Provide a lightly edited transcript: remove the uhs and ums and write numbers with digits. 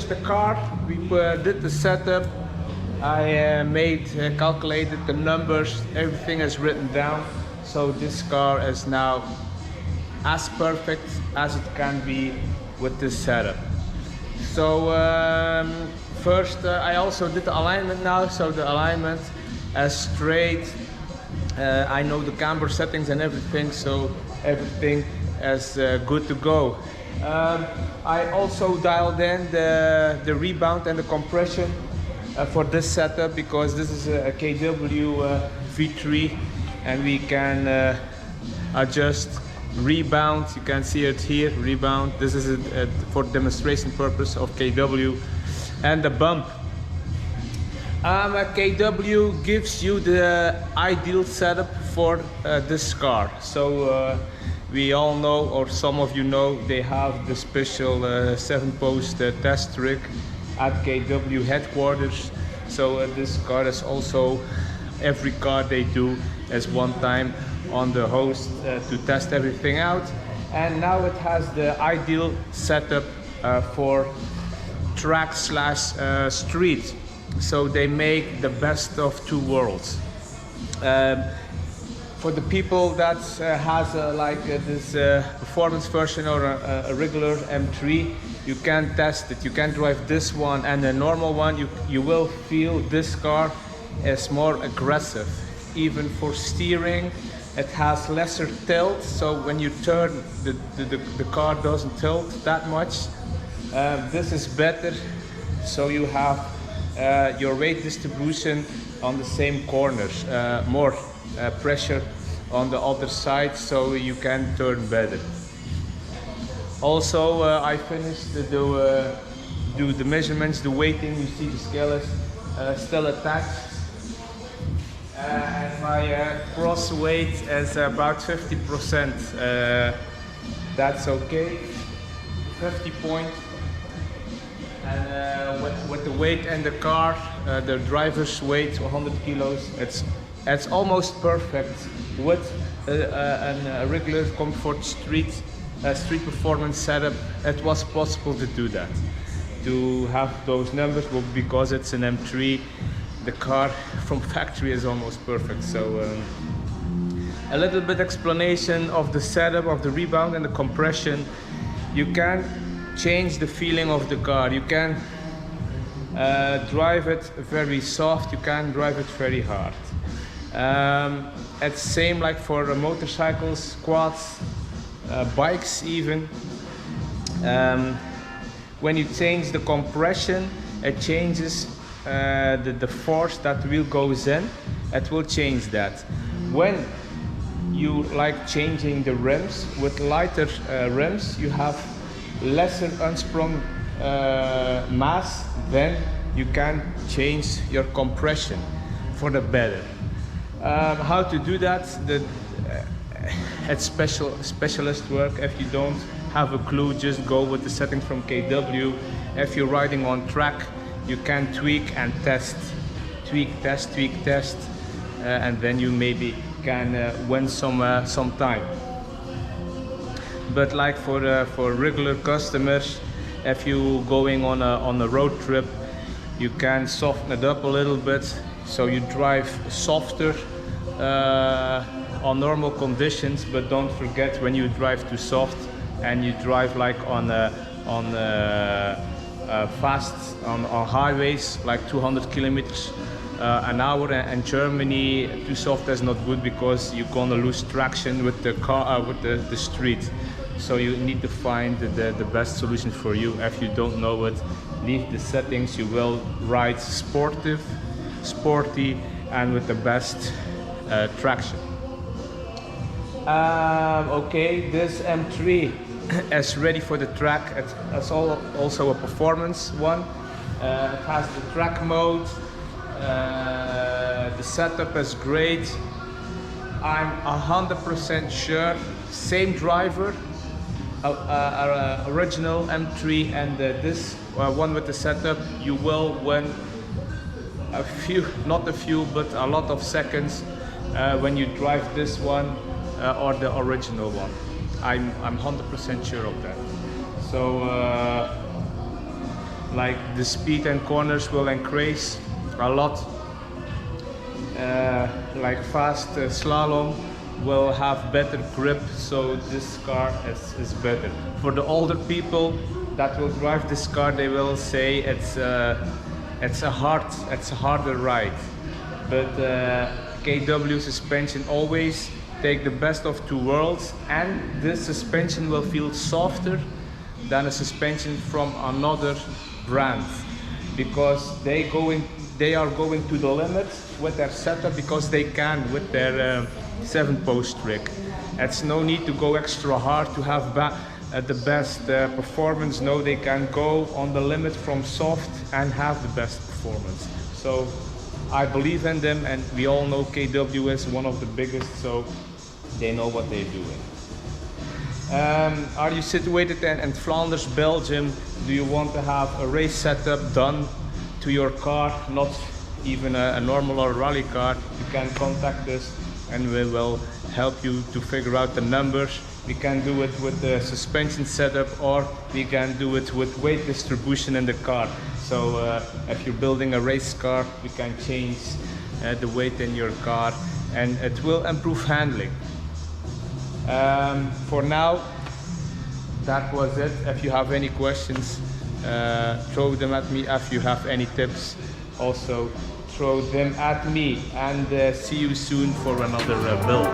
finished the car, we did the setup. I calculated the numbers, everything is written down. So this car is now as perfect as it can be with this setup. So first I also did the alignment now, so the alignment is straight. I know the camber settings and everything, so everything is good to go. I also dialed in the rebound and the compression for this setup, because this is a KW V3 and we can adjust rebound. You can see it here, rebound. This is for demonstration purpose of KW. And the bump. KW gives you the ideal setup for this car. So we all know, or some of you know, they have the special 7-post test rig at KW headquarters. So this car is also, every car they do is one time on the host to test everything out. And now it has the ideal setup for track slash street. So they make the best of two worlds. For the people that has this performance version or a regular M3, you can test it. You can drive this one and the normal one. You will feel this car is more aggressive. Even for steering, it has lesser tilt. So when you turn, the car doesn't tilt that much. This is better. So you have your weight distribution on the same corners, more pressure on the other side, so you can turn better. Also, I finished to do the measurements, the weighting. You see the scale is still attached. And my cross weight is about 50%. That's okay. 50 point. And with the weight and the car, the driver's weight 100 kilos, it's almost perfect. With a regular comfort street performance setup, it was possible to do that, to have those numbers. But because it's an M3, the car from factory is almost perfect. So a little bit explanation of the setup of the rebound and the compression. You can change the feeling of the car. You can drive it very soft, you can drive it very hard. It's same like for motorcycles, quads, bikes even. When you change the compression, it changes the force that wheel goes in. It will change that. When you like changing the rims, with lighter rims, you have lesser unsprung mass, then you can change your compression for the better. How to do that? It's specialist work. If you don't have a clue, just go with the settings from KW. If you're riding on track, you can tweak and test, tweak, test, and then you maybe can win some time. But like for regular customers, if you going on a road trip, you can soften it up a little bit, so you drive softer on normal conditions. But don't forget, when you drive too soft and you drive like on fast on highways, like 200 kilometers an hour in Germany, too soft is not good, because you're gonna lose traction with the car, with the street. So you need to find the best solution for you. If you don't know it, leave the settings. You will ride sporty, and with the best traction. Okay, this M3 is ready for the track. It's also a performance one. It has the track mode. The setup is great. I'm 100% sure, same driver, original M3 and this one with the setup, you will win a few, not a few, but a lot of seconds when you drive this one or the original one. I'm 100% sure of that. So like the speed and corners will increase a lot. Like fast slalom will have better grip, so this car is better. For the older people that will drive this car, they will say it's a harder ride. But KW suspension always take the best of two worlds, and this suspension will feel softer than a suspension from another brand, because they are going to the limit with their setup, because they can with their 7-post rig. It's no need to go extra hard to have the best performance. No, they can go on the limit from soft and have the best performance. So I believe in them, and we all know KW is one of the biggest, so they know what they're doing. Are you situated in Flanders, Belgium? Do you want to have a race setup done to your car, not even a normal or rally car? You can contact us and we will help you to figure out the numbers. We can do it with the suspension setup, or we can do it with weight distribution in the car. So if you're building a race car, we can change the weight in your car, and it will improve handling. For now, that was it. If you have any questions, throw them at me. If you have any tips, also throw them at me. And see you soon for another build.